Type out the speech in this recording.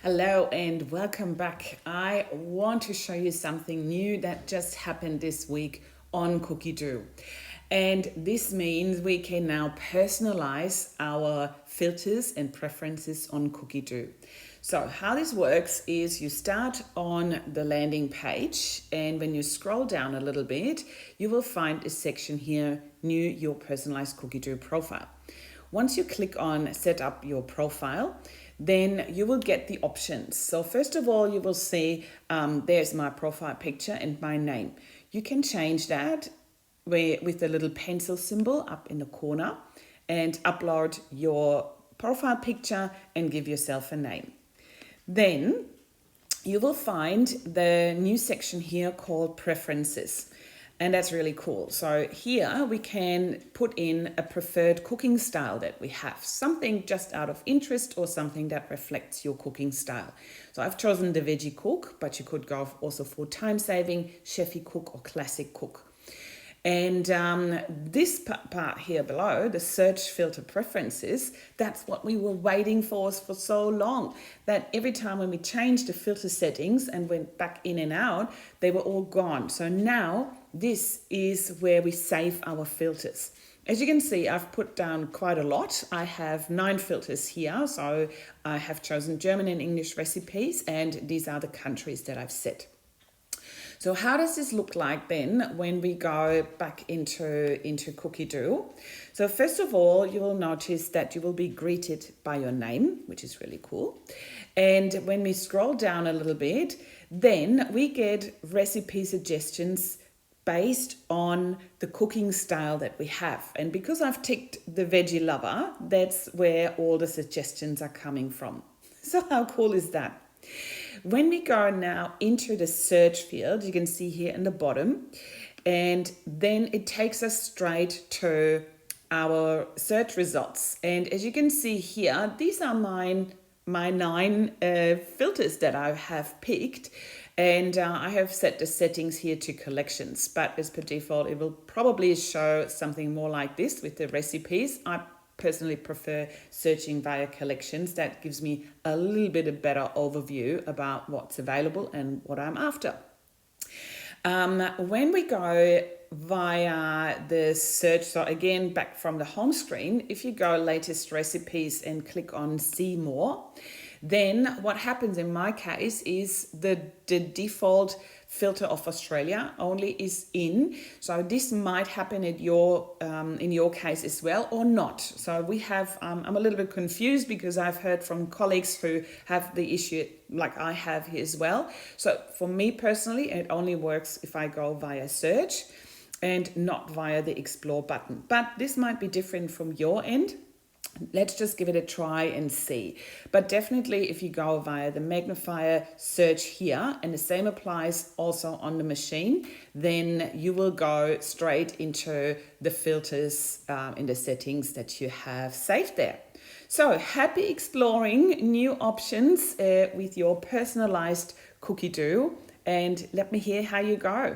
Hello and welcome back. I want to show you something new that just happened this week on Cookidoo. And this means we can now personalize our filters and preferences on Cookidoo. So how this works is you start on the landing page, and when you scroll down a little bit, you will find a section here, New Your Personalized Cookidoo Profile. Once you click on Set Up Your Profile, then you will get the options. So first of all, you will see there's my profile picture and my name. You can change that with the little pencil symbol up in the corner and upload your profile picture and give yourself a name. Then you will find the new section here called Preferences. And that's really cool. So here we can put in a preferred cooking style that we have, something just out of interest or something that reflects your cooking style. So I've chosen the veggie cook, but you could go also for time saving, chefy cook or classic cook. And this part here below, the search filter preferences, that's what we were waiting for so long. That every time when we changed the filter settings and went back in and out, they were all gone. So now this is where we save our filters. As you can see, I've put down quite a lot. I have 9 filters here. So I have chosen German and English recipes, and these are the countries that I've set. So how does this look like then when we go back into Cookidoo? So first of all, you will notice that you will be greeted by your name, which is really cool. And when we scroll down a little bit, then we get recipe suggestions based on the cooking style that we have. And because I've ticked the veggie lover, that's where all the suggestions are coming from. So how cool is that? When we go now into the search field, you can see here in the bottom, and then it takes us straight to our search results. And as you can see here, these are my 9 filters that I have picked. And I have set the settings here to collections, but as per default, it will probably show something more like this with the recipes. I personally prefer searching via collections. That gives me a little bit of better overview about what's available and what I'm after. When we go via the search, so again, back from the home screen, if you go latest recipes and click on see more, then what happens in my case is the default filter of Australia only is in. So this might happen at in your case as well or not. So we have, I'm a little bit confused because I've heard from colleagues who have the issue like I have here as well. So for me personally, it only works if I go via search and not via the explore button. But this might be different from your end. Let's just give it a try and see. But definitely if you go via the magnifier search here, and the same applies also on the machine, then you will go straight into the filters in the settings that you have saved there. So happy exploring new options with your personalized Cookidoo, and let me hear how you go.